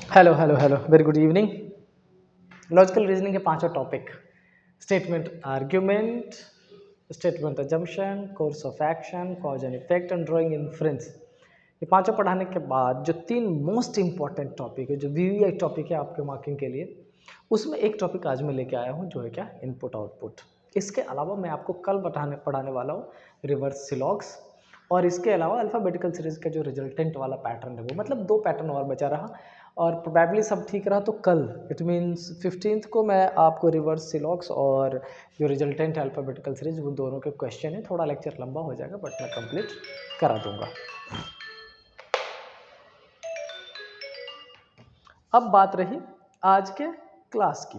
Hello hello hello very good evening. Logical reasoning के पांचों topic, statement argument, statement assumption, course of action, cause and effect and drawing inference, ये पांचों पढ़ाने के बाद जो तीन मोस्ट इंपॉर्टेंट टॉपिक है, जो वीवीआई टॉपिक है आपके मार्किंग के लिए, उसमें एक टॉपिक आज मैं लेके आया हूँ जो है क्या, इनपुट आउटपुट। इसके अलावा मैं आपको कल पढ़ाने वाला हूँ रिवर्स सिलॉग्स, और इसके अलावा अल्फ़ाबेटिकल सीरीज का जो रिजल्टेंट वाला पैटर्न है वो, मतलब दो पैटर्न और बचा रहा। और प्रोबेबली सब ठीक रहा तो कल इट मीन्स 15th को मैं आपको रिवर्स सिलॉग्स और जो रिजल्टेंट अल्फ़ाबेटिकल सीरीज वो दोनों के क्वेश्चन है, थोड़ा लेक्चर लंबा हो जाएगा बट मैं कंप्लीट करा दूंगा। अब बात रही आज के क्लास की,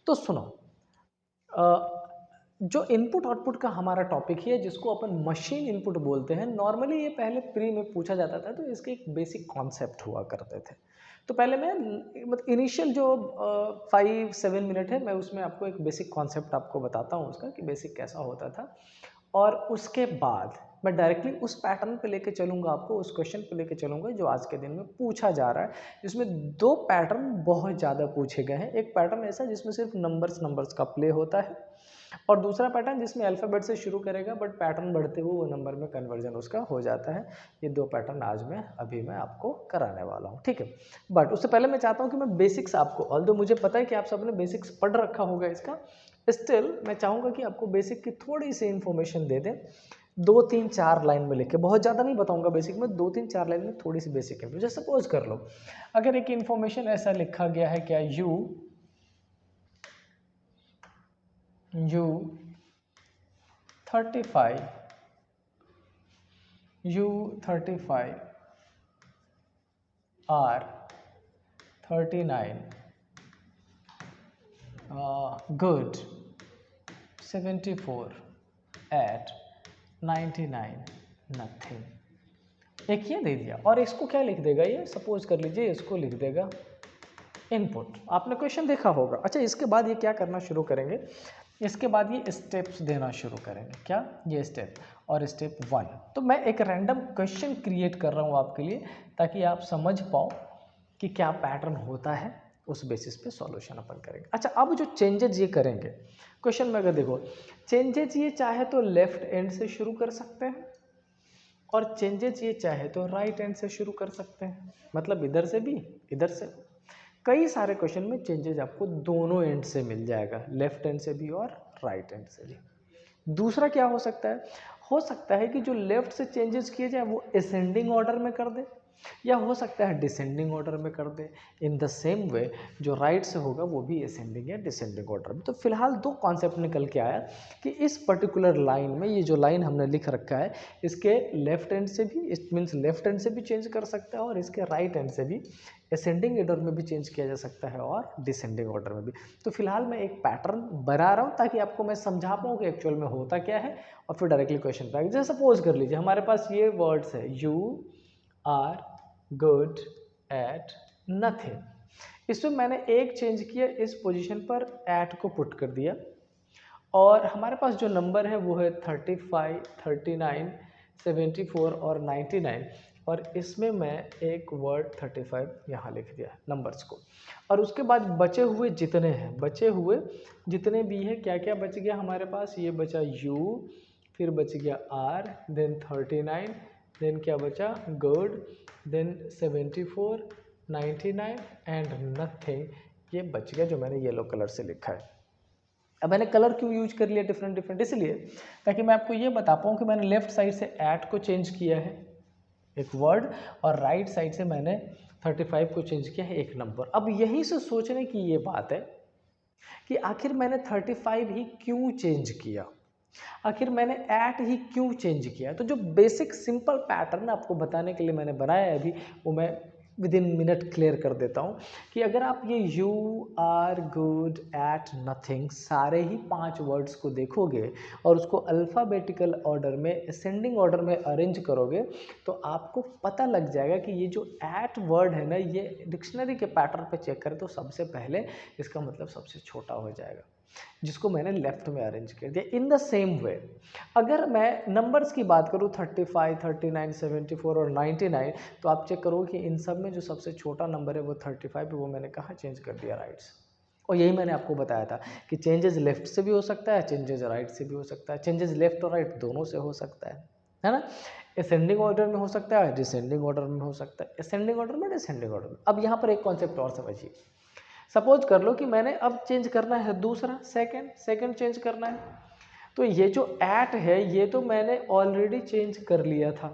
तो सुनो, जो इनपुट आउटपुट का हमारा टॉपिक है जिसको अपन मशीन इनपुट बोलते हैं, नॉर्मली ये पहले प्री में पूछा जाता था, तो इसके एक बेसिक कॉन्सेप्ट हुआ करते थे। तो पहले मैं मतलब इनिशियल जो 5-7 मिनट है, मैं उसमें आपको एक बेसिक कॉन्सेप्ट आपको बताता हूँ उसका कि बेसिक कैसा होता था, और उसके बाद मैं डायरेक्टली उस पैटर्न पे लेके चलूँगा, आपको उस क्वेश्चन पे लेके चलूँगा जो आज के दिन में पूछा जा रहा है। इसमें दो पैटर्न बहुत ज़्यादा पूछे गए हैं। एक पैटर्न ऐसा जिसमें सिर्फ नंबर्स का प्ले होता है, और दूसरा पैटर्न जिसमें अल्फ़ाबेट से शुरू करेगा बट पैटर्न बढ़ते हुए वो नंबर में कन्वर्जन उसका हो जाता है। ये दो पैटर्न आज मैं आपको कराने वाला हूँ, ठीक है। बट उससे पहले मैं चाहता हूँ कि मैं बेसिक्स आपको, ऑल्दो मुझे पता है कि आप सबने बेसिक्स पढ़ रखा होगा इसका, स्टिल मैं चाहूँगा कि आपको बेसिक की थोड़ी सी इन्फॉर्मेशन दे दें, 2-3-4 लाइन में लिख के, बहुत ज़्यादा नहीं बताऊंगा बेसिक में, 2-3-4 लाइन में थोड़ी सी बेसिक है। जैसे सपोज कर लो, अगर एक इन्फॉर्मेशन ऐसा लिखा गया है क्या, U35 R39 good 74 at 99 nothing, एक ये दे दिया, और इसको क्या लिख देगा, ये सपोज कर लीजिए इसको लिख देगा इनपुट। आपने क्वेश्चन देखा होगा। अच्छा, इसके बाद ये क्या करना शुरू करेंगे, इसके बाद ये स्टेप्स देना शुरू करेंगे। क्या, ये स्टेप और स्टेप 1। तो मैं एक रैंडम क्वेश्चन क्रिएट कर रहा हूँ आपके लिए, ताकि आप समझ पाओ कि क्या पैटर्न होता है, उस बेसिस पे सॉल्यूशन अपन करेंगे। अच्छा, अब जो चेंजेज ये करेंगे क्वेश्चन में, अगर देखो चेंजेज ये चाहे तो लेफ्ट एंड से शुरू कर सकते हैं, और चेंजेज ये चाहे तो राइट एंड से शुरू कर सकते हैं, मतलब इधर से भी इधर से। कई सारे क्वेश्चन में चेंजेज आपको दोनों एंड से मिल जाएगा, लेफ्ट एंड से भी और राइट एंड से भी। दूसरा क्या हो सकता है कि जो लेफ्ट से चेंजेस किए जाए वो असेंडिंग ऑर्डर में कर दे, या हो सकता है डिसेंडिंग ऑर्डर में कर दे। इन द सेम वे जो राइट से होगा वो भी असेंडिंग या डिसेंडिंग ऑर्डर में। तो फिलहाल दो कॉन्सेप्ट निकल के आया कि इस पर्टिकुलर लाइन में, ये जो लाइन हमने लिख रखा है, इसके लेफ्ट एंड से भी, इट मीन्स लेफ्ट एंड से भी चेंज कर सकता है, और इसके राइट एंड से भी असेंडिंग ऑर्डर में भी चेंज किया जा सकता है, और डिसेंडिंग ऑर्डर में भी। तो फिलहाल मैं एक पैटर्न बना रहा हूँ ताकि आपको मैं समझा पाऊँ कि एक्चुअल में होता क्या है, और फिर डायरेक्टली क्वेश्चन पे आएंगे। जैसे सपोज कर लीजिए हमारे पास ये वर्ड्स है, you are good at nothing. इसमें मैंने एक चेंज किया, इस पोजीशन पर एट को पुट कर दिया, और हमारे पास जो नंबर है वो है 35, 39, 74 और 99, और इसमें मैं एक वर्ड 35 यहाँ लिख दिया नंबर्स को। और उसके बाद बचे हुए जितने भी है, क्या क्या बच गया हमारे पास, ये बचा U, फिर बच गया R, देन 39, देन क्या बचा गुड, देन 74, 99 एंड नथिंग, ये बच गया जो मैंने येलो कलर से लिखा है। अब मैंने कलर क्यों यूज कर लिया डिफरेंट डिफरेंट, इसलिए ताकि मैं आपको ये बता पाऊँ कि मैंने लेफ्ट साइड से एट को चेंज किया है एक वर्ड, और राइट साइड से मैंने 35 को चेंज किया है एक नंबर। अब यहीं से सोचने की ये बात है कि आखिर मैंने 35 ही क्यों चेंज किया, आखिर मैंने ऐट ही क्यों चेंज किया। तो जो बेसिक सिंपल पैटर्न आपको बताने के लिए मैंने बनाया है अभी, वो मैं विद इन मिनट क्लियर कर देता हूँ कि अगर आप ये you are good at nothing सारे ही 5 वर्ड्स को देखोगे और उसको अल्फ़ाबेटिकल ऑर्डर में, असेंडिंग ऑर्डर में अरेंज करोगे, तो आपको पता लग जाएगा कि ये जो एट वर्ड है ना, ये डिक्शनरी के पैटर्न पे चेक करें तो सबसे पहले इसका मतलब सबसे छोटा हो जाएगा। जिसको मैंने लेफ्ट में अरेंज कर दिया। इन द सेम वे अगर मैं नंबर्स की बात करूँ 35, 39, 74 और 99, तो आप चेक करो कि इन सब में जो सबसे छोटा नंबर है वो 35 है, वो मैंने कहाँ चेंज कर दिया, राइट से। और यही मैंने आपको बताया था कि चेंजेस लेफ्ट से भी हो सकता है, चेंजेस राइट से भी हो सकता है, चेंजेस लेफ्ट और राइट दोनों से हो सकता है ना। असेंडिंग ऑर्डर में हो सकता है, डिसेंडिंग ऑर्डर में हो सकता है, असेंडिंग ऑर्डर में, डिसेंडिंग ऑर्डर में। अब यहाँ पर एक कॉन्सेप्ट और समझिए। सपोज कर लो कि मैंने अब चेंज करना है दूसरा, सेकंड चेंज करना है, तो ये जो एट है ये तो मैंने ऑलरेडी चेंज कर लिया था,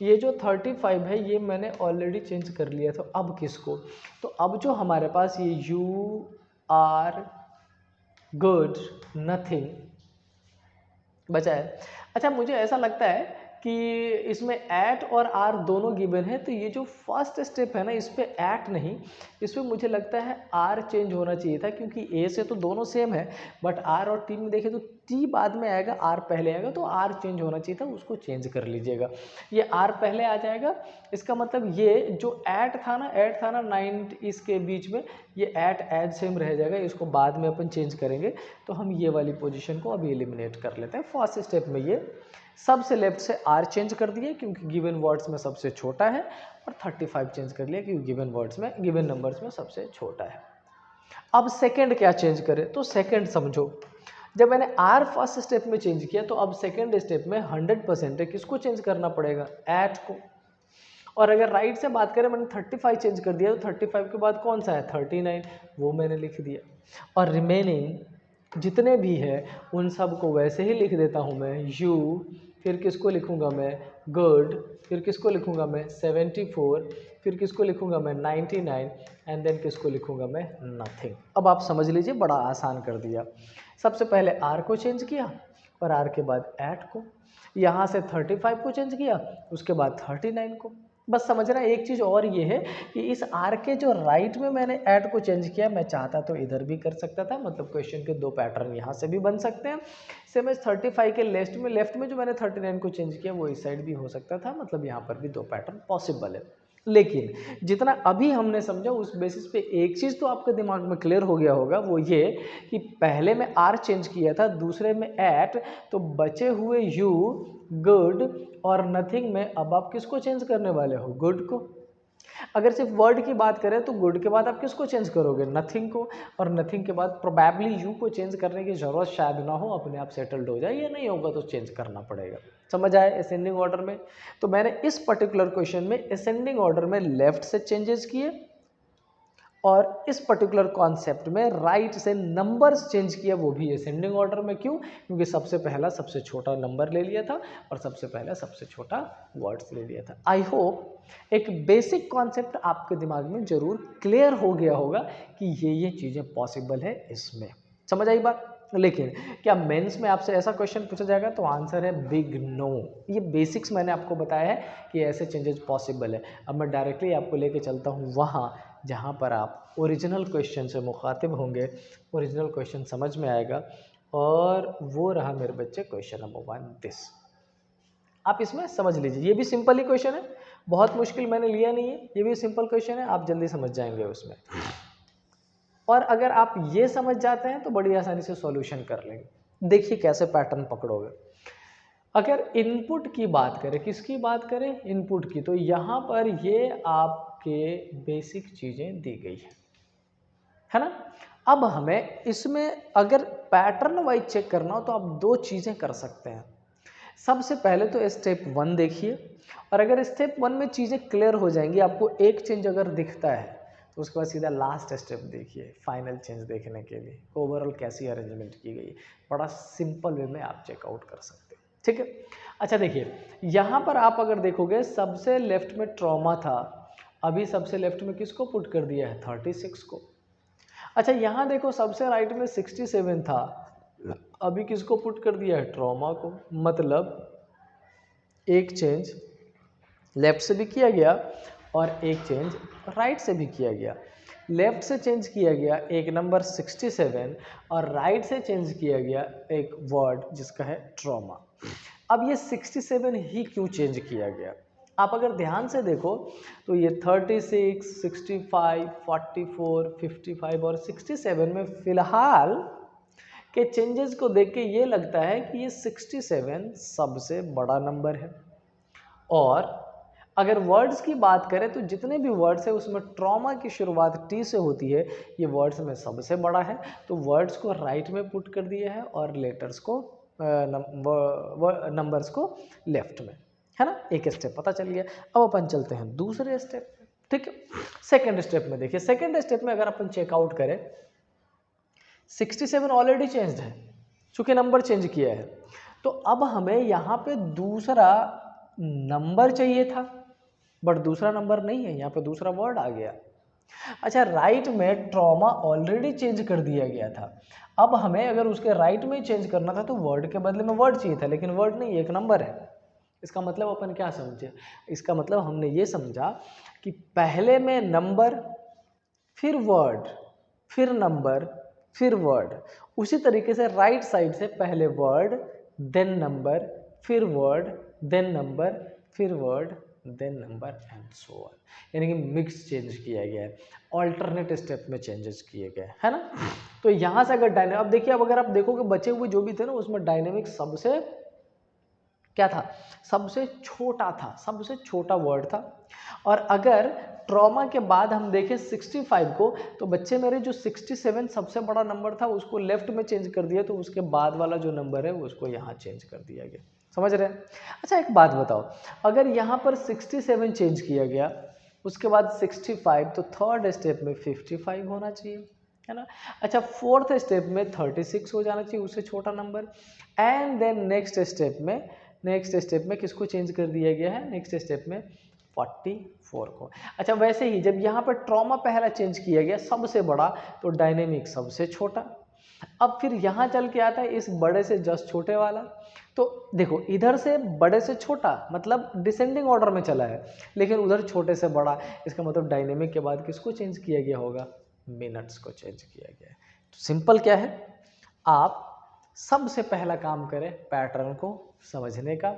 ये जो 35 है ये मैंने ऑलरेडी चेंज कर लिया था। अब किसको, तो अब जो हमारे पास ये यू आर गुड नथिंग बचा है। अच्छा मुझे ऐसा लगता है कि इसमें एट और आर दोनों गिवन है, तो ये जो फर्स्ट स्टेप है ना इस पे एट नहीं, इस पे मुझे लगता है आर चेंज होना चाहिए था, क्योंकि ए से तो दोनों सेम है, बट आर और टी में देखें तो टी बाद में आएगा, आर पहले आएगा, तो आर चेंज होना चाहिए था, उसको चेंज कर लीजिएगा। ये आर पहले आ जाएगा, इसका मतलब ये जो एट था ना 9 इसके बीच में, ये एट एज सेम रह जाएगा, इसको बाद में अपन चेंज करेंगे। तो हम ये वाली पोजीशन को अभी एलिमिनेट कर लेते हैं। फर्स्ट स्टेप में ये सबसे लेफ्ट से आर चेंज कर दिए क्योंकि गिवन वर्ड्स में सबसे छोटा है, और 35 चेंज कर लिया क्योंकि गिवन वर्ड्स में, गिवन नंबर्स में सबसे छोटा है। अब सेकंड क्या चेंज करें, तो सेकंड समझो, जब मैंने आर फर्स्ट स्टेप में चेंज किया तो अब सेकंड स्टेप में 100% है, किसको चेंज करना पड़ेगा, एट को। और अगर राइट से बात करें, मैंने 35 चेंज कर दिया, तो 35 के बाद कौन सा है 39, वो मैंने लिख दिया। और रिमेनिंग जितने भी है उन सब को वैसे ही लिख देता हूँ मैं, यू, फिर किसको लिखूँगा मैं, गुड, फिर किसको लिखूँगा मैं 74, फिर किसको लिखूँगा मैं 99, एंड देन किसको लिखूँगा मैं नथिंग। अब आप समझ लीजिए, बड़ा आसान कर दिया। सबसे पहले आर को चेंज किया और आर के बाद एट को, यहाँ से 35 को चेंज किया, उसके बाद 39 को। बस समझना एक चीज़ और ये है कि इस आर के जो राइट में मैंने ऐड को चेंज किया, मैं चाहता तो इधर भी कर सकता था, मतलब क्वेश्चन के दो पैटर्न यहाँ से भी बन सकते हैं। सेम एज 35 के लेफ्ट में जो मैंने 39 को चेंज किया वो इस साइड भी हो सकता था, मतलब यहाँ पर भी दो पैटर्न पॉसिबल है। लेकिन जितना अभी हमने समझा उस बेसिस पे एक चीज़ तो आपके दिमाग में क्लियर हो गया होगा, वो ये कि पहले में आर चेंज किया था, दूसरे में एट, तो बचे हुए यू, गुड और नथिंग में अब आप किसको चेंज करने वाले हो, गुड को। अगर सिर्फ वर्ड की बात करें तो गुड के बाद आप किसको चेंज करोगे, नथिंग को, और नथिंग के बाद प्रोबेबली यू को चेंज करने की ज़रूरत शायद ना हो, अपने आप सेटल्ड हो जाए, या नहीं होगा तो चेंज करना पड़ेगा। समझ आए असेंडिंग ऑर्डर में। तो मैंने इस पर्टिकुलर क्वेश्चन में असेंडिंग ऑर्डर में लेफ्ट से चेंजेस किए, और इस पर्टिकुलर कॉन्सेप्ट में राइट से नंबर्स चेंज किया, वो भी असेंडिंग ऑर्डर में। क्यों, क्योंकि सबसे पहला सबसे छोटा नंबर ले लिया था और सबसे पहला सबसे छोटा वर्ड्स ले लिया था। आई होप एक बेसिक कॉन्सेप्ट आपके दिमाग में जरूर क्लियर हो गया होगा कि ये चीज़ें पॉसिबल है इसमें। समझ आई बात। लेकिन क्या मेंस में आपसे ऐसा क्वेश्चन पूछा जाएगा, तो आंसर है बिग नो। ये बेसिक्स मैंने आपको बताया है कि ऐसे चेंजेस पॉसिबल है। अब मैं डायरेक्टली आपको लेके चलता हूँ वहाँ जहाँ पर आप ओरिजिनल क्वेश्चन से मुखातिब होंगे, ओरिजिनल क्वेश्चन समझ में आएगा, और वो रहा मेरे बच्चे क्वेश्चन नंबर 1 दिस। आप इसमें समझ लीजिए, ये भी सिंपल ही क्वेश्चन है, बहुत मुश्किल मैंने लिया नहीं है, ये भी सिंपल क्वेश्चन है, आप जल्दी समझ जाएंगे उसमें। और अगर आप ये समझ जाते हैं तो बड़ी आसानी से सॉल्यूशन कर लेंगे। देखिए कैसे पैटर्न पकड़ोगे। अगर इनपुट की बात करें, किसकी बात करें, इनपुट की, तो यहाँ पर ये आपके बेसिक चीज़ें दी गई है ना। अब हमें इसमें अगर पैटर्न वाइज चेक करना हो तो आप दो चीज़ें कर सकते हैं। सबसे पहले तो स्टेप 1 देखिए, और अगर स्टेप 1 में चीज़ें क्लियर हो जाएंगी, आपको एक चेंज अगर दिखता है, तो उसके बाद सीधा लास्ट स्टेप देखिए फाइनल चेंज देखने के लिए ओवरऑल कैसी अरेंजमेंट की गई है। बड़ा सिंपल वे में आप चेकआउट कर सकते हैं, ठीक है। अच्छा देखिए, यहाँ पर आप अगर देखोगे सबसे लेफ्ट में ट्रॉमा था, अभी सबसे लेफ्ट में किसको पुट कर दिया है, 36 को। अच्छा यहाँ देखो सबसे राइट में 67 था, अभी किसको पुट कर दिया है, ट्रॉमा को। मतलब एक चेंज लेफ्ट से भी किया गया और एक चेंज राइट से भी किया गया। लेफ्ट से चेंज किया गया एक नंबर 67, और राइट से चेंज किया गया एक वर्ड जिसका है ट्रॉमा। अब ये 67 ही क्यों चेंज किया गया, आप अगर ध्यान से देखो तो ये 36, 65, 44, 55 और 67 में फिलहाल कि चेंजेस को देख के ये लगता है कि ये 67 सबसे बड़ा नंबर है। और अगर वर्ड्स की बात करें तो जितने भी वर्ड्स है उसमें ट्रॉमा की शुरुआत टी से होती है, ये वर्ड्स में सबसे बड़ा है। तो वर्ड्स को राइट में पुट कर दिया है और लेटर्स को नंबर्स को लेफ्ट में, है ना। एक स्टेप पता चल गया। अब अपन चलते हैं दूसरे स्टेप में, ठीक है। सेकेंड स्टेप में देखिए, सेकेंड स्टेप में अगर अपन चेकआउट करें 67 ऑलरेडी चेंज्ड है, चूंकि नंबर चेंज किया है। तो अब हमें यहाँ पे दूसरा नंबर चाहिए था, बट दूसरा नंबर नहीं है, यहाँ पे दूसरा वर्ड आ गया। अच्छा, राइट में ट्रॉमा ऑलरेडी चेंज कर दिया गया था। अब हमें अगर उसके राइट में चेंज करना था तो वर्ड के बदले में वर्ड चाहिए था, लेकिन वर्ड नहीं, एक नंबर है। इसका मतलब अपन क्या समझे? इसका मतलब हमने ये समझा कि पहले में नंबर, फिर वर्ड, फिर नंबर, फिर वर्ड। उसी तरीके से राइट साइड से पहले वर्ड, देन नंबर, फिर वर्ड, देन नंबर, फिर word, then number and so on. यानी कि मिक्स चेंज किया गया है, ऑल्टरनेट स्टेप में चेंजेस किए गए, है ना। तो यहाँ से अगर डायनेमिक, अब देखिए, अब अगर आप देखोगे बचे हुए जो भी थे ना उसमें डायनेमिक सबसे क्या था? सबसे छोटा था, सबसे छोटा वर्ड था। और अगर ट्रॉमा के बाद हम देखें 65 को, तो बच्चे मेरे जो 67 सबसे बड़ा नंबर था उसको लेफ्ट में चेंज कर दिया, तो उसके बाद वाला जो नंबर है उसको यहाँ चेंज कर दिया गया। समझ रहे हैं? अच्छा, एक बात बताओ, अगर यहाँ पर 67 चेंज किया गया, उसके बाद 65, तो थर्ड स्टेप में 55 होना चाहिए, है ना। अच्छा, फोर्थ स्टेप में 36 हो जाना चाहिए, उससे छोटा number. And then next step में किसको चेंज कर दिया गया है? नेक्स्ट स्टेप में 44 को। अच्छा, वैसे ही जब यहाँ पर ट्रॉमा पहला चेंज किया गया सबसे बड़ा, तो डायनेमिक सबसे छोटा। अब फिर यहाँ चल के आता है इस बड़े से जस्ट छोटे वाला। तो देखो, इधर से बड़े से छोटा मतलब डिसेंडिंग ऑर्डर में चला है, लेकिन उधर छोटे से बड़ा, इसका मतलब डायनेमिक के बाद किसको चेंज किया गया होगा? मिनट्स को चेंज किया गया है। तो सिंपल क्या है, आप सबसे पहला काम करें पैटर्न को समझने का।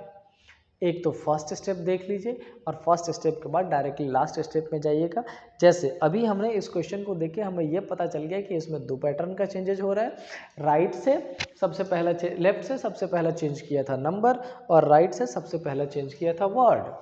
एक तो फर्स्ट स्टेप देख लीजिए और फर्स्ट स्टेप के बाद डायरेक्टली लास्ट स्टेप में जाइएगा। जैसे अभी हमने इस क्वेश्चन को देख के हमें यह पता चल गया कि इसमें दो पैटर्न का चेंजेज हो रहा है। राइट से सबसे पहला लेफ्ट से सबसे पहला चेंज किया था नंबर, और राइट से सबसे पहला चेंज किया था वर्ड।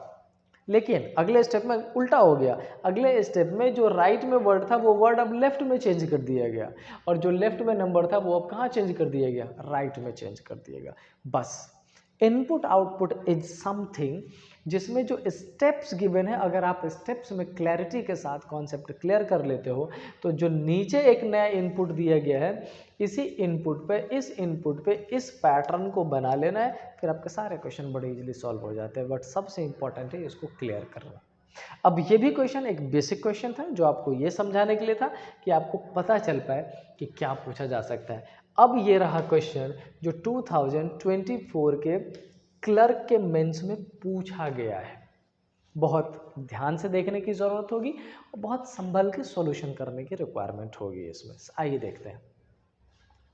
लेकिन अगले स्टेप में उल्टा हो गया, अगले स्टेप में जो राइट में वर्ड था वो वर्ड अब लेफ्ट में चेंज कर दिया गया, और जो लेफ्ट में नंबर था वो अब कहाँ चेंज कर दिया गया? राइट में चेंज कर दिया गया। बस इनपुट आउटपुट इज समथिंग जिसमें जो स्टेप्स गिवन है, अगर आप स्टेप्स में क्लैरिटी के साथ कॉन्सेप्ट क्लियर कर लेते हो, तो जो नीचे एक नया इनपुट दिया गया है, इसी इनपुट पे इस पैटर्न को बना लेना है, फिर आपके सारे क्वेश्चन बड़े इजीली सॉल्व हो जाते हैं। बट सबसे इंपॉर्टेंट है इसको क्लियर करना। अब ये भी क्वेश्चन एक बेसिक क्वेश्चन था जो आपको ये समझाने के लिए था कि आपको पता चल पाए कि क्या पूछा जा सकता है। अब ये रहा क्वेश्चन जो 2024 के क्लर्क के मेंस में पूछा गया है। बहुत ध्यान से देखने की ज़रूरत होगी और बहुत संभल के सॉल्यूशन करने की रिक्वायरमेंट होगी इसमें। आइए देखते हैं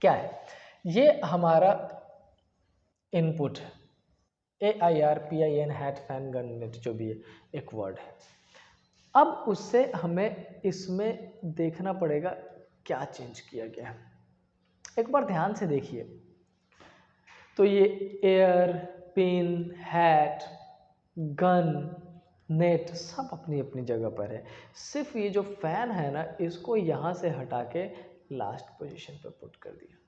क्या है। ये हमारा इनपुट है, AIRPIN hat fan gun net, जो भी है एक वर्ड है। अब उससे हमें इसमें देखना पड़ेगा क्या चेंज किया गया है। एक बार ध्यान से देखिए, तो ये air, pin, hat, gun, net सब अपनी अपनी जगह पर है। सिर्फ ये जो फैन है ना, इसको यहाँ से हटा के लास्ट पोजीशन पे पुट कर दिया।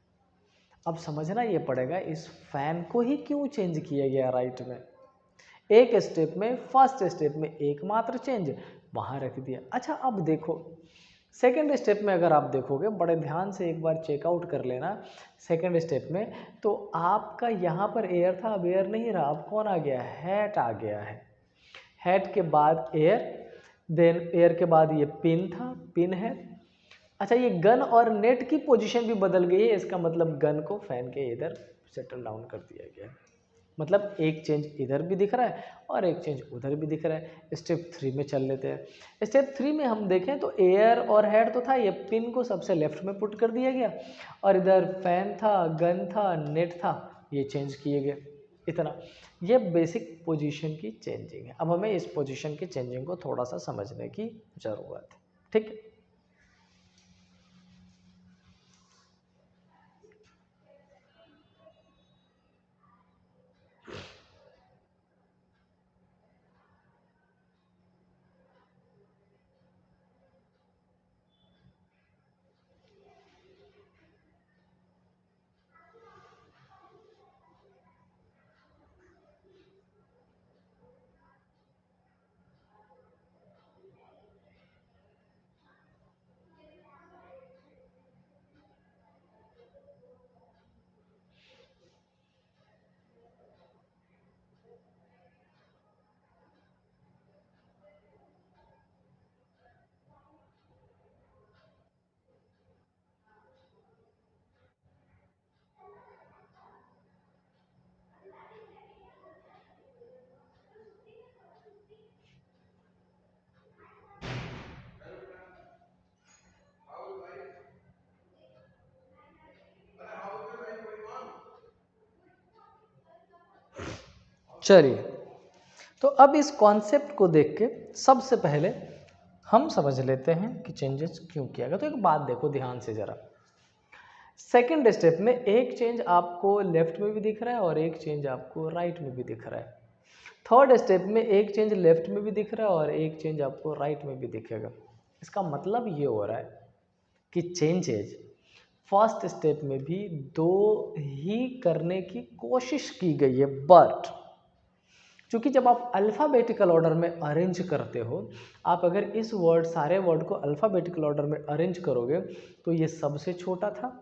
अब समझना ये पड़ेगा इस फैन को ही क्यों चेंज किया गया राइट में। एक स्टेप में, फर्स्ट स्टेप में एकमात्र चेंज वहाँ रख दिया। अच्छा, अब देखो सेकेंड स्टेप में अगर आप देखोगे, बड़े ध्यान से एक बार चेकआउट कर लेना सेकेंड स्टेप में, तो आपका यहाँ पर एयर था, अब एयर नहीं रहा, अब कौन आ गया? हैट आ गया है। हैट के बाद एयर, देन एयर के बाद ये पिन था, पिन है। अच्छा, ये गन और नेट की पोजीशन भी बदल गई है, इसका मतलब गन को फैन के इधर सेटल डाउन कर दिया गया है। मतलब एक चेंज इधर भी दिख रहा है और एक चेंज उधर भी दिख रहा है। स्टेप 3 में चल लेते हैं। स्टेप 3 में हम देखें तो एयर और हेड तो था, ये पिन को सबसे लेफ्ट में पुट कर दिया गया, और इधर फैन था, गन था, नेट था, ये चेंज किए गए। इतना, ये बेसिक पोजीशन की चेंजिंग है। अब हमें इस पोजीशन की चेंजिंग को थोड़ा सा समझने की ज़रूरत है, ठीक है। चलिए, तो अब इस कॉन्सेप्ट को देख के सबसे पहले हम समझ लेते हैं कि चेंजेस क्यों किया गया। तो एक बात देखो ध्यान से ज़रा, सेकंड स्टेप में एक चेंज आपको लेफ्ट में भी दिख रहा है और एक चेंज आपको राइट में भी दिख रहा है। थर्ड स्टेप में एक चेंज लेफ्ट में भी दिख रहा है और एक चेंज आपको राइट में भी दिखेगा। इसका मतलब ये हो रहा है कि चेंजेज फर्स्ट स्टेप में भी दो ही करने की कोशिश की गई है, बट क्योंकि जब आप अल्फ़ाबेटिकल ऑर्डर में अरेंज करते हो, आप अगर इस सारे वर्ड को अल्फ़ाबेटिकल ऑर्डर में अरेंज करोगे तो ये सबसे छोटा था,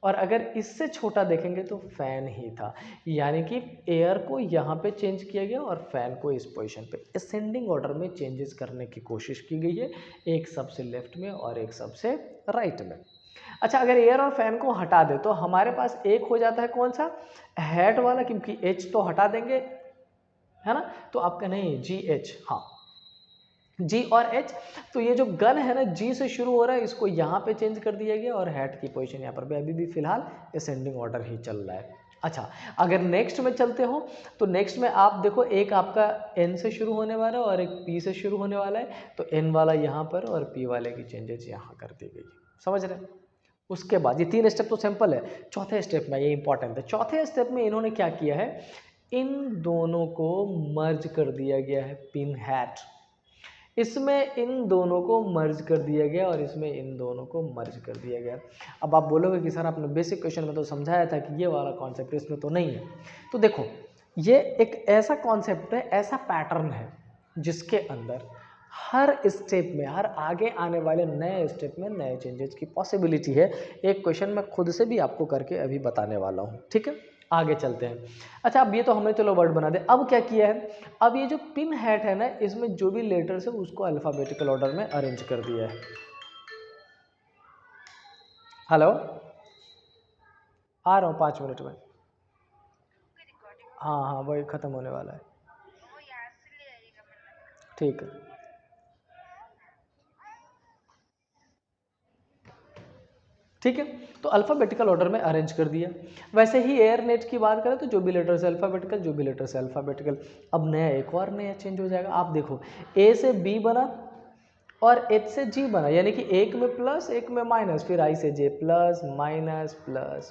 और अगर इससे छोटा देखेंगे तो फैन ही था। यानी कि एयर को यहाँ पे चेंज किया गया और फैन को इस पोजीशन पे असेंडिंग ऑर्डर में चेंजेस करने की कोशिश की गई है, एक सबसे लेफ्ट में और एक सबसे राइट में। अच्छा, अगर एयर और फैन को हटा दे तो हमारे पास एक हो जाता है कौन सा, हेड वाला, क्योंकि एच तो हटा देंगे, है ना, तो आपका नहीं जी एच, हाँ जी और एच। तो ये जो गन है ना, जी से शुरू हो रहा है, इसको यहाँ पे चेंज कर दिया गया और हेड की पोजीशन यहाँ पर भी अभी भी फिलहाल असेंडिंग ऑर्डर ही चल रहा है। अच्छा, अगर नेक्स्ट में चलते हो तो नेक्स्ट में आप देखो, एक आपका एन से शुरू होने वाला है और एक पी से शुरू होने वाला है, तो एन वाला यहाँ पर और पी वाले की चेंजेस यहाँ कर दी गई, समझ रहे हैं। उसके बाद ये 3 स्टेप तो सिंपल है, चौथे स्टेप में ये इंपॉर्टेंट है। चौथे स्टेप में इन्होंने क्या किया है, इन दोनों को मर्ज कर दिया गया है, पिन हैट, इसमें इन दोनों को मर्ज कर दिया गया और इसमें इन दोनों को मर्ज कर दिया गया। अब आप बोलोगे कि सर आपने बेसिक क्वेश्चन में तो समझाया था कि ये वाला कॉन्सेप्ट इसमें तो नहीं है। तो देखो, ये एक ऐसा कॉन्सेप्ट है, ऐसा पैटर्न है जिसके अंदर हर स्टेप में, हर आगे आने वाले नए स्टेप में नए चेंजेस की पॉसिबिलिटी है। एक क्वेश्चन मैं खुद से भी आपको करके अभी बताने वाला हूँ, ठीक है। आगे चलते हैं। अच्छा, अब ये तो हमने चलो वर्ड बना दे, अब क्या किया है, अब ये जो पिन हैट है ना, इसमें जो भी लेटर्स है उसको अल्फ़ाबेटिकल ऑर्डर में अरेंज कर दिया है। हेलो, आ रहा हूँ 5 मिनट में। हाँ हाँ, वही ख़त्म होने वाला है, ठीक है। ठीक है, तो अल्फ़ाबेटिकल ऑर्डर में अरेंज कर दिया। वैसे ही एयर नेट की बात करें तो जो भी लेटर से अल्फ़ाबेटिकल, जो भी लेटर से अल्फ़ाबेटिकल। अब नया एक और नया चेंज हो जाएगा, आप देखो, ए से बी बना और एच से जी बना, यानी कि एक में प्लस एक में माइनस, फिर आई से जे, प्लस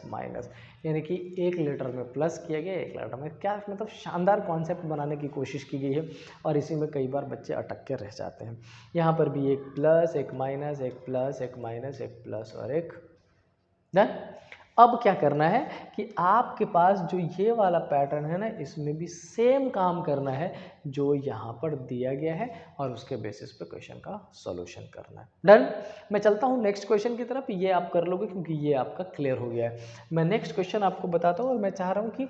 माइनस, यानी कि एक लेटर में प्लस किया गया, एक लेटर में, क्या मतलब शानदार कॉन्सेप्ट बनाने की कोशिश की गई है, और इसी में कई बार बच्चे अटक के रह जाते हैं। यहाँ पर भी एक प्लस, एक माइनस, एक प्लस, एक माइनस, एक प्लस और एक डन। अब क्या करना है कि आपके पास जो ये वाला पैटर्न है ना, इसमें भी सेम काम करना है जो यहाँ पर दिया गया है, और उसके बेसिस पे क्वेश्चन का सॉल्यूशन करना है। डन। मैं चलता हूँ नेक्स्ट क्वेश्चन की तरफ, ये आप कर लोगे क्योंकि ये आपका क्लियर हो गया है। मैं नेक्स्ट क्वेश्चन आपको बताता हूँ और मैं चाह रहा हूँ कि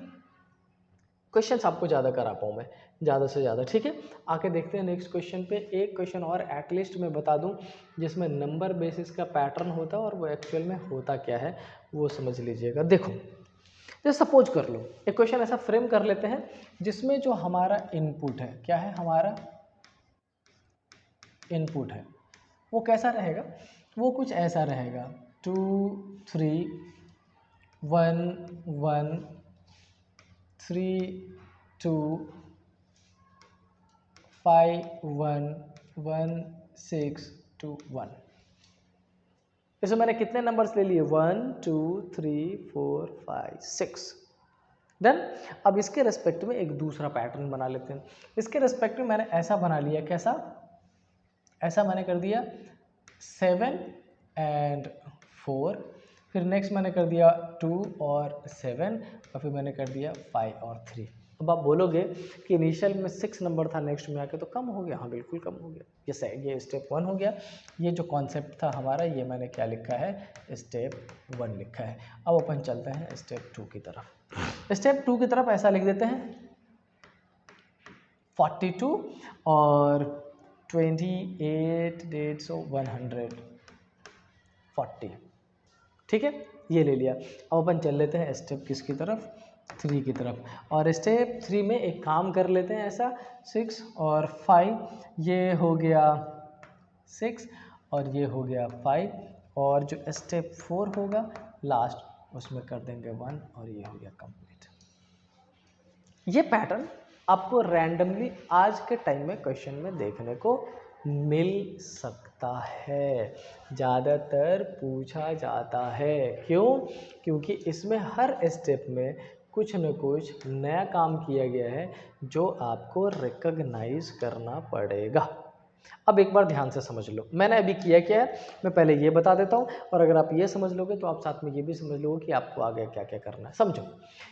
क्वेश्चंस आपको ज़्यादा करा पाऊँ मैं, ज़्यादा से ज़्यादा, ठीक है। आके देखते हैं नेक्स्ट क्वेश्चन पे। एक क्वेश्चन और एटलीस्ट मैं बता दूं जिसमें नंबर बेसिस का पैटर्न होता है और वो एक्चुअल में होता क्या है वो समझ लीजिएगा। देखो, जैसे सपोज कर लो, एक क्वेश्चन ऐसा फ्रेम कर लेते हैं जिसमें जो हमारा इनपुट है, क्या है, हमारा इनपुट है, वो कैसा रहेगा, वो कुछ ऐसा रहेगा, 2 3 1 1 3 2 5 1 1 6 2 1। इसमें मैंने कितने नंबर्स ले लिए, 1 2 3 4 5 6। डन। अब इसके रेस्पेक्ट में एक दूसरा पैटर्न बना लेते हैं। इसके रेस्पेक्ट में मैंने ऐसा बना लिया, कैसा, ऐसा मैंने कर दिया 7 एंड 4, फिर नेक्स्ट मैंने कर दिया 2 और 7, और फिर मैंने कर दिया 5 और 3। अब आप बोलोगे कि इनिशियल में 6 नंबर था, नेक्स्ट में आके तो कम हो गया। हाँ बिल्कुल कम हो गया, ये स्टेप 1 हो गया। ये जो कॉन्सेप्ट था हमारा, ये मैंने क्या लिखा है, स्टेप 1 लिखा है। अब अपन चलते हैं स्टेप 2 की तरफ। स्टेप 2 की तरफ ऐसा लिख देते हैं 42 और 28 डेट, सो 140, ठीक है, ये ले लिया। अब अपन चल लेते हैं स्टेप किसकी तरफ, 3 की तरफ। और स्टेप 3 में एक काम कर लेते हैं ऐसा, 6 और 5, ये हो गया 6 और ये हो गया 5, और जो स्टेप 4 होगा लास्ट, उसमें कर देंगे 1 और ये हो गया कंप्लीट। ये पैटर्न आपको रैंडमली आज के टाइम में क्वेश्चन में देखने को मिल सकता है, ज़्यादातर पूछा जाता है। क्यों? क्योंकि इसमें हर स्टेप में कुछ न कुछ नया काम किया गया है जो आपको रिकॉग्नाइज करना पड़ेगा। अब एक बार ध्यान से समझ लो मैंने अभी किया क्या है, मैं पहले ये बता देता हूँ और अगर आप ये समझ लोगे तो आप साथ में ये भी समझ लोगे कि आपको आगे क्या क्या करना है। समझो,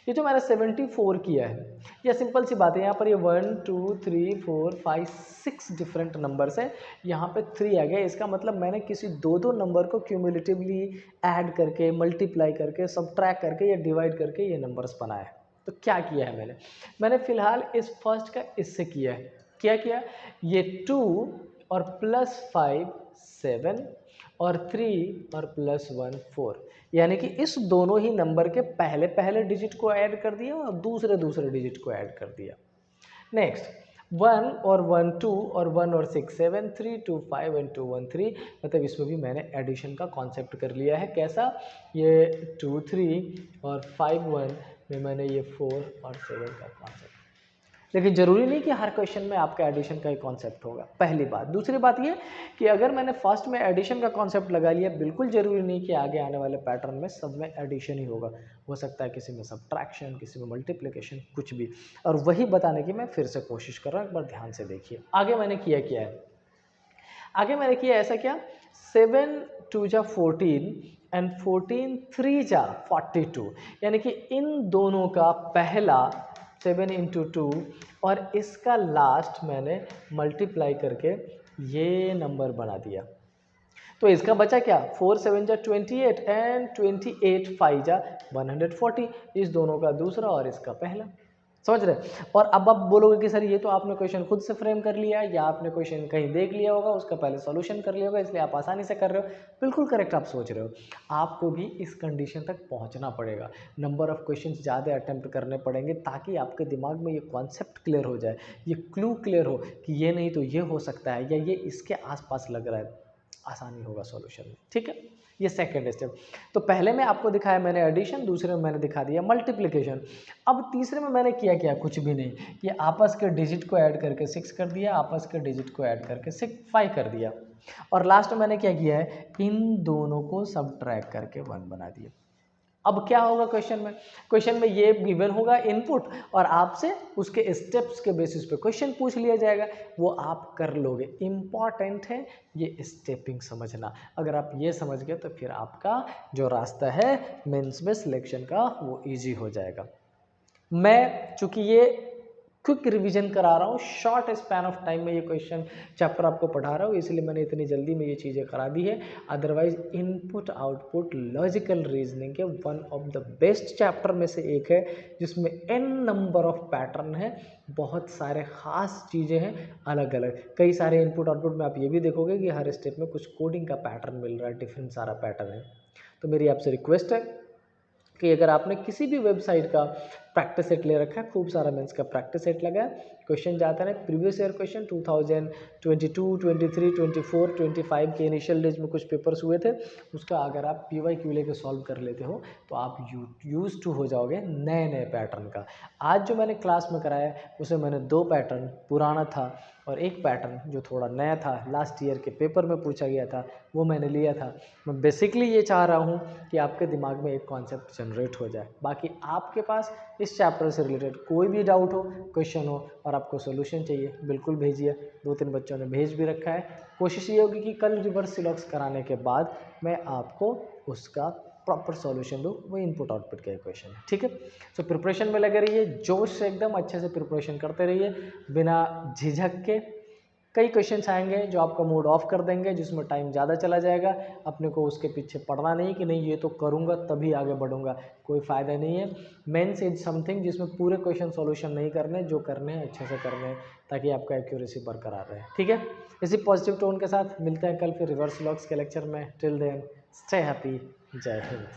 ये जो मैंने 74 किया है, यह सिंपल सी बात है। यहाँ पर ये 1 2 3 4 5 6 डिफरेंट नंबर्स है, यहाँ पे 3 आ गया। इसका मतलब मैंने किसी दो नंबर को क्यूमुलेटिवली ऐड करके, मल्टीप्लाई करके, सबट्रैक्ट करके या डिवाइड करके ये नंबर्स बनाए। तो क्या किया है मैंने फिलहाल इस फर्स्ट का इससे किया है। क्या किया? ये 2 और +5 7 और 3 और +1 4, यानी कि इस दोनों ही नंबर के पहले पहले डिजिट को ऐड कर दिया और दूसरे दूसरे डिजिट को ऐड कर दिया। नेक्स्ट 1 और 1 2 और 1 और 6 7 3 2 5 एंड 2 1 3, मतलब इसमें भी मैंने एडिशन का कॉन्सेप्ट कर लिया है। कैसा? ये 2 3 और 5 1 में मैंने ये 4 और 7 का कॉन्सेप्ट। लेकिन ज़रूरी नहीं कि हर क्वेश्चन में आपका एडिशन का ही कॉन्सेप्ट होगा, पहली बात। दूसरी बात ये कि अगर मैंने फर्स्ट में एडिशन का कॉन्सेप्ट लगा लिया, बिल्कुल ज़रूरी नहीं कि आगे आने वाले पैटर्न में सब में एडिशन ही होगा। हो सकता है किसी में सब्ट्रैक्शन, किसी में मल्टीप्लिकेशन, कुछ भी। और वही बताने की मैं फिर से कोशिश कर रहा हूँ, एक बार ध्यान से देखिए। आगे मैंने किया क्या है, आगे मैंने किया ऐसा क्या, 7 2 जा 14 एंड 14 3 जा 42, यानी कि इन दोनों का पहला 7 इंटू 2 और इसका लास्ट मैंने मल्टीप्लाई करके ये नंबर बना दिया। तो इसका बचा क्या, 4 7 जा 28 एंड 28 5 जा 140, इस दोनों का दूसरा और इसका पहला। समझ रहे? और अब आप बोलोगे कि सर ये तो आपने क्वेश्चन खुद से फ्रेम कर लिया या आपने क्वेश्चन कहीं देख लिया होगा, उसका पहले सॉल्यूशन कर लिया होगा, इसलिए आप आसानी से कर रहे हो। बिल्कुल करेक्ट आप सोच रहे हो। आपको भी इस कंडीशन तक पहुंचना पड़ेगा, नंबर ऑफ क्वेश्चंस ज़्यादा अटेम्प्ट करने पड़ेंगे ताकि आपके दिमाग में ये कॉन्सेप्ट क्लियर हो जाए, ये क्लू क्लियर हो कि ये नहीं तो ये हो सकता है या ये इसके आसपास लग रहा है, आसानी होगा सॉल्यूशन में। ठीक है, ये सेकंड स्टेप। तो पहले में आपको दिखाया मैंने एडिशन, दूसरे में मैंने दिखा दिया मल्टीप्लिकेशन। अब तीसरे में मैंने किया क्या, कुछ भी नहीं, ये आपस के डिजिट को ऐड करके 6 कर दिया, आपस के डिजिट को ऐड करके 5 कर दिया, और लास्ट में मैंने क्या किया है, इन दोनों को सबट्रैक्ट करके 1 बना दिया। अब क्या होगा क्वेश्चन में ये गिवन होगा इनपुट और आपसे उसके स्टेप्स के बेसिस पे क्वेश्चन पूछ लिया जाएगा, वो आप कर लोगे। इम्पॉर्टेंट है ये स्टेपिंग समझना। अगर आप ये समझ गए तो फिर आपका जो रास्ता है मेंस में सिलेक्शन का वो इजी हो जाएगा। मैं चूंकि ये क्विक रिवीजन करा रहा हूँ, शॉर्ट स्पैन ऑफ टाइम में ये क्वेश्चन चैप्टर आपको पढ़ा रहा हूँ, इसलिए मैंने इतनी जल्दी में ये चीज़ें करा दी है। Otherwise input output logical reasoning के one of the best chapter में से एक है, जिसमें n नंबर ऑफ पैटर्न है, बहुत सारे खास चीज़ें हैं अलग अलग, कई सारे इनपुट आउटपुट में आप ये भी देखोगे कि हर स्टेप में कुछ कोडिंग का पैटर्न मिल रहा है, डिफरेंट सारा पैटर्न है। तो मेरी आपसे रिक्वेस्ट है कि अगर आपने किसी भी वेबसाइट का प्रैक्टिस सेट ले रखा है, खूब सारा मेंस का प्रैक्टिस सेट लगा है, क्वेश्चन जाता है प्रीवियस ईयर क्वेश्चन 2022, 23, 24, 25 के इनिशियल डेज में कुछ पेपर्स हुए थे, उसका अगर आप PYQ लेके सॉल्व कर लेते हो तो आप यूज टू हो जाओगे नए नए पैटर्न का। आज जो मैंने क्लास में कराया उसे मैंने 2 पैटर्न पुराना था और एक पैटर्न जो थोड़ा नया था, लास्ट ईयर के पेपर में पूछा गया था, वो मैंने लिया था। मैं बेसिकली ये चाह रहा हूँ कि आपके दिमाग में एक कॉन्सेप्ट जनरेट हो जाए। बाकी आपके पास इस चैप्टर से रिलेटेड कोई भी डाउट हो, क्वेश्चन हो और आपको सोल्यूशन चाहिए, बिल्कुल भेजिए। 2-3 बच्चों ने भेज भी रखा है। कोशिश ये होगी कि कल रिवर्स सिलॉक्स कराने के बाद मैं आपको उसका प्रॉपर सॉल्यूशन दूँ, वो इनपुट आउटपुट का इक्वेशन है। ठीक है, तो प्रिपरेशन में लगे रहिए, जोश से एकदम अच्छे से प्रिपरेशन करते रहिए बिना झिझक के। कई क्वेश्चंस आएंगे जो आपका मूड ऑफ कर देंगे, जिसमें टाइम ज़्यादा चला जाएगा। अपने को उसके पीछे पड़ना नहीं कि नहीं ये तो करूँगा तभी आगे बढ़ूँगा, कोई फ़ायदा नहीं है। मेंस इज समथिंग जिसमें पूरे क्वेश्चन सॉल्यूशन नहीं करने, जो करने हैं अच्छे से करने हैं ताकि आपका एक्यूरेसी बरकरार रहे। ठीक है, इसी पॉजिटिव टोन के साथ मिलते हैं कल फिर रिवर्स लॉक्स के लेक्चर में। टिल देन स्टे हैप्पी, जय हिंद।